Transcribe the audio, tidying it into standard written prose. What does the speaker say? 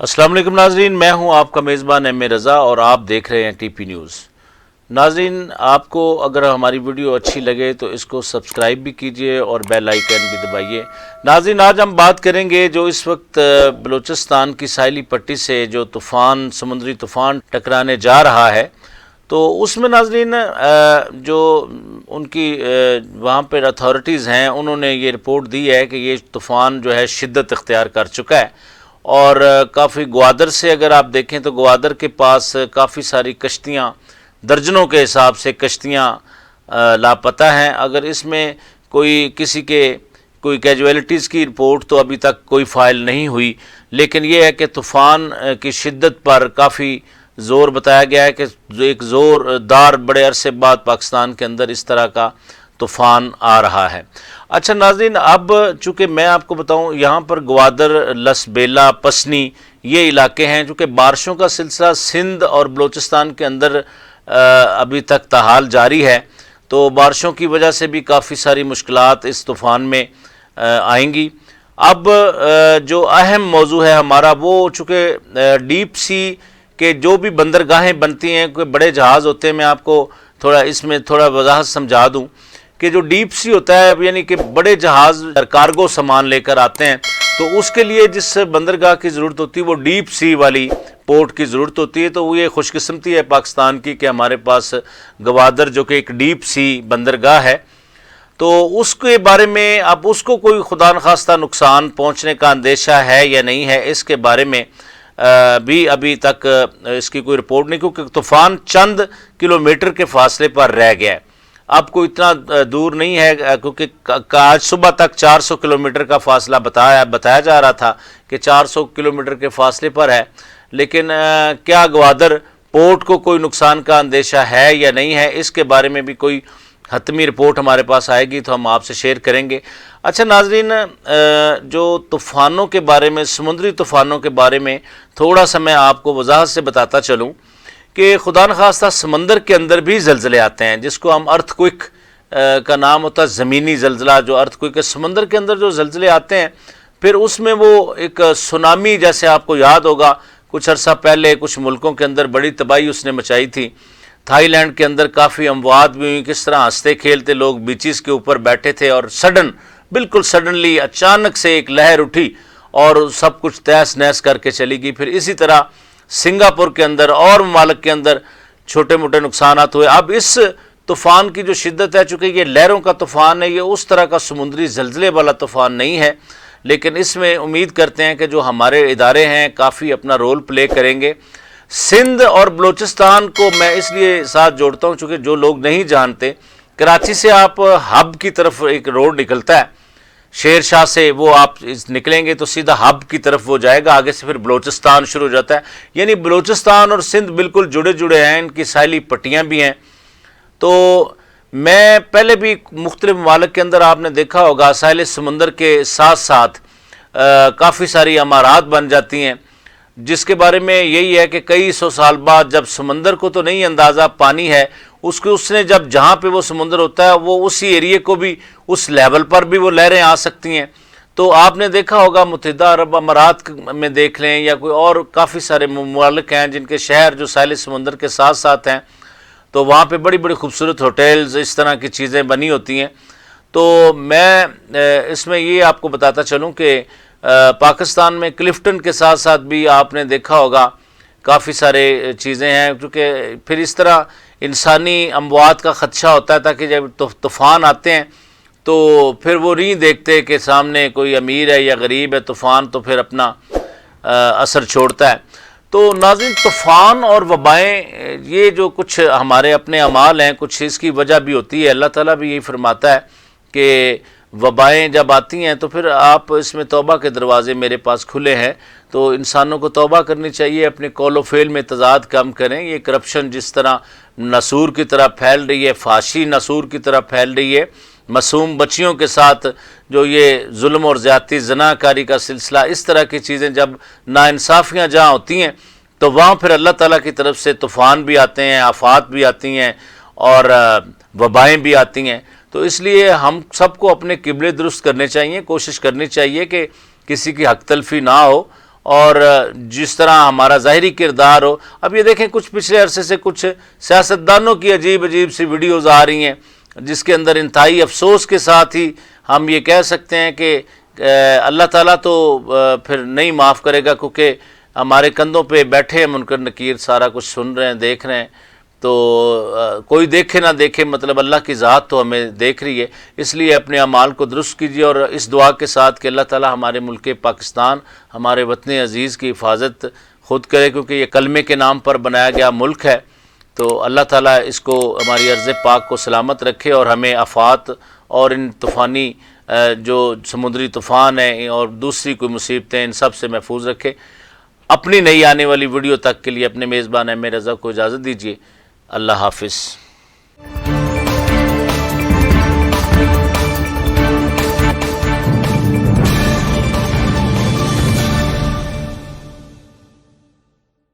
अस्सलाम वालेकुम नाजरीन, मैं हूं आपका मेज़बान एम ए रज़ा और आप देख रहे हैं टीपी न्यूज़। नाजरीन, आपको अगर हमारी वीडियो अच्छी लगे तो इसको सब्सक्राइब भी कीजिए और बेल आइकन भी दबाइए। नाजरीन, आज हम बात करेंगे जो इस वक्त बलूचिस्तान की साहिली पट्टी से जो तूफ़ान, समुद्री तूफ़ान टकराने जा रहा है, तो उसमें नाजरीन जो उनकी वहाँ पर अथॉरिटीज़ हैं उन्होंने ये रिपोर्ट दी है कि ये तूफ़ान जो है शिद्दत इख्तियार कर चुका है और काफ़ी ग्वादर से अगर आप देखें तो ग्वादर के पास काफ़ी सारी कश्तियाँ, दर्जनों के हिसाब से कश्तियाँ लापता हैं। अगर इसमें किसी के कोई कैजुअलिटीज़ की रिपोर्ट तो अभी तक कोई फ़ाइल नहीं हुई, लेकिन यह है कि तूफ़ान की शिद्दत पर काफ़ी ज़ोर बताया गया है कि एक ज़ोरदार बड़े अरसे बाद पाकिस्तान के अंदर इस तरह का तूफ़ान आ रहा है। अच्छा नाज़रीन, अब चूँकि मैं आपको बताऊँ, यहाँ पर ग्वादर, लसबेला, पसनी ये इलाके हैं, चूँकि बारिशों का सिलसिला सिंध और बलूचिस्तान के अंदर अभी तक ताहाल जारी है, तो बारिशों की वजह से भी काफ़ी सारी मुश्किलात इस तूफ़ान में आएंगी। अब जो अहम मौजू है हमारा, वो चूँकि डीप सी के जो भी बंदरगाहें बनती हैं, कोई बड़े जहाज़ होते हैं, मैं आपको इसमें थोड़ा वजाहत समझा दूँ कि जो डीप सी होता है, यानी कि बड़े जहाज़ कार्गो सामान लेकर आते हैं, तो उसके लिए जिस बंदरगाह की ज़रूरत होती है वो डीप सी वाली पोर्ट की ज़रूरत होती है। तो वो ये खुशकिस्मती है पाकिस्तान की कि हमारे पास ग्वादर जो कि एक डीप सी बंदरगाह है, तो उसके बारे में अब उसको कोई खुदा न खास्ता नुकसान पहुँचने का अंदेशा है या नहीं है, इसके बारे में भी अभी तक इसकी कोई रिपोर्ट नहीं, क्योंकि तूफ़ान चंद किलोमीटर के फासले पर रह गया है। अब कोई इतना दूर नहीं है, क्योंकि आज सुबह तक 400 किलोमीटर का फासला बताया जा रहा था कि 400 किलोमीटर के फासले पर है, लेकिन क्या ग्वादर पोर्ट को कोई नुकसान का अंदेशा है या नहीं है, इसके बारे में भी कोई हतमी रिपोर्ट हमारे पास आएगी तो हम आपसे शेयर करेंगे। अच्छा नाजरीन, जो तूफ़ानों के बारे में, समुद्री तूफ़ानों के बारे में थोड़ा सा मैं आपको वजाहत से बताता चलूँ कि खुदा न खास्ता समंदर के अंदर भी ज़लज़ले आते हैं, जिसको हम अर्थक्विक का नाम होता है, ज़मीनी ज़लज़ला जो अर्थक्विक है। समंदर के अंदर जो ज़लज़ले आते हैं, फिर उसमें वो एक सुनामी, जैसे आपको याद होगा कुछ अर्सा पहले कुछ मुल्कों के अंदर बड़ी तबाही उसने मचाई थी। थाईलैंड के अंदर काफ़ी अमवात भी हुई, किस तरह हंसते खेलते लोग बीचेस के ऊपर बैठे थे और बिल्कुल सडनली अचानक से एक लहर उठी और सब कुछ तहस नहस करके चली गई। फिर इसी तरह सिंगापुर के अंदर और ममालिक के अंदर छोटे मोटे नुकसानात हुए। अब इस तूफ़ान की जो शिद्दत है, चूँकि ये लहरों का तूफ़ान है, ये उस तरह का समुद्री ज़लज़ले वाला तूफ़ान नहीं है, लेकिन इसमें उम्मीद करते हैं कि जो हमारे इदारे हैं काफ़ी अपना रोल प्ले करेंगे। सिंध और बलूचिस्तान को मैं इसलिए साथ जोड़ता हूँ चूँकि जो लोग नहीं जानते, कराची से आप हब की तरफ एक रोड निकलता है, शेर शाह से वो आप निकलेंगे तो सीधा हब की तरफ वो जाएगा, आगे से फिर बलूचिस्तान शुरू हो जाता है। यानी बलूचिस्तान और सिंध बिल्कुल जुड़े हैं, इनकी साहिली पट्टियाँ भी हैं। तो मैं पहले भी मुख्तलिफ ममालिक के अंदर आपने देखा होगा साहिल समंदर के साथ साथ काफ़ी सारी इमारत बन जाती हैं, जिसके बारे में यही है कि कई सौ साल बाद जब समंदर को तो नहीं अंदाज़ा पानी है, उसने जब जहाँ पे वो समुंदर होता है वो उसी एरिए को भी, उस लेवल पर भी वो लहरें आ सकती हैं। तो आपने देखा होगा मुत्तहिदा अरब अमारात में देख लें या कोई और काफ़ी सारे ममालिक हैं जिनके शहर जो साहिल समंदर के साथ साथ हैं, तो वहाँ पे बड़ी बड़ी खूबसूरत होटल्स, इस तरह की चीज़ें बनी होती हैं। तो मैं इसमें ये आपको बताता चलूँ कि पाकिस्तान में क्लिफ्टन के साथ साथ भी आपने देखा होगा काफ़ी सारे चीज़ें हैं, क्योंकि फिर इस तरह इंसानी अमवात का ख़दशा होता है, ताकि जब तूफ़ान आते हैं तो फिर वो नहीं देखते कि सामने कोई अमीर है या गरीब है, तूफ़ान तो फिर अपना असर छोड़ता है। तो नाज़रीन, तूफ़ान और वबाएँ ये जो कुछ हमारे अपने अमाल हैं, कुछ इसकी वजह भी होती है। अल्लाह ताला भी यही फरमाता है कि वबाएँ जब आती हैं तो फिर आप इसमें तौबा के दरवाज़े मेरे पास खुले हैं, तो इंसानों को तौबा करनी चाहिए, अपने कौल व फ़ेल में तज़ाद कम करें। ये करप्शन जिस तरह नसूर की तरह फैल रही है, फाशी नसूर की तरह फैल रही है, मासूम बच्चियों के साथ जो ये जुल्म और ज़्यादती, ज़नाकारी का सिलसिला, इस तरह की चीज़ें जब नाइंसाफ़ियाँ जहाँ होती हैं तो वहाँ फिर अल्लाह ताला की तरफ से तूफ़ान भी आते हैं, आफ़ात भी आती हैं और वबाएँ भी आती हैं। तो इसलिए हम सबको अपने किबले दुरुस्त करने चाहिए, कोशिश करनी चाहिए कि किसी की हक तलफी ना हो اور جس طرح ہمارا ظاہری کردار ہو. اب یہ دیکھیں کچھ پچھلے عرصے سے کچھ سیاستدانوں کی عجیب عجیب سی ویڈیوز آ رہی ہیں جس کے اندر انتہائی افسوس کے ساتھ ہی ہم یہ کہہ سکتے ہیں کہ اللہ تعالیٰ تو پھر نہیں معاف کرے گا، کیونکہ ہمارے کندھوں پہ بیٹھے ہیں منکر نکیر، سارا کچھ سن رہے ہیں، دیکھ رہے ہیں. تو کوئی دیکھے نہ دیکھے، مطلب اللہ کی ذات تو ہمیں دیکھ رہی ہے. اس لیے اپنے اعمال کو درست کیجیے اور اس دعا کے ساتھ کہ اللہ تعالیٰ ہمارے ملک پاکستان، ہمارے وطن عزیز کی حفاظت خود کرے، کیونکہ یہ کلمے کے نام پر بنایا گیا ملک ہے. تو اللہ تعالیٰ اس کو، ہماری ارض پاک کو سلامت رکھے اور ہمیں آفات اور ان طوفانی جو سمندری طوفان ہیں اور دوسری کوئی مصیبتیں، ان سب سے محفوظ رکھے. اپنی نئی آنے والی ویڈیو تک کے لیے اپنے میزبان احمد رضا کو اجازت دیجیے. اللہ حافظ.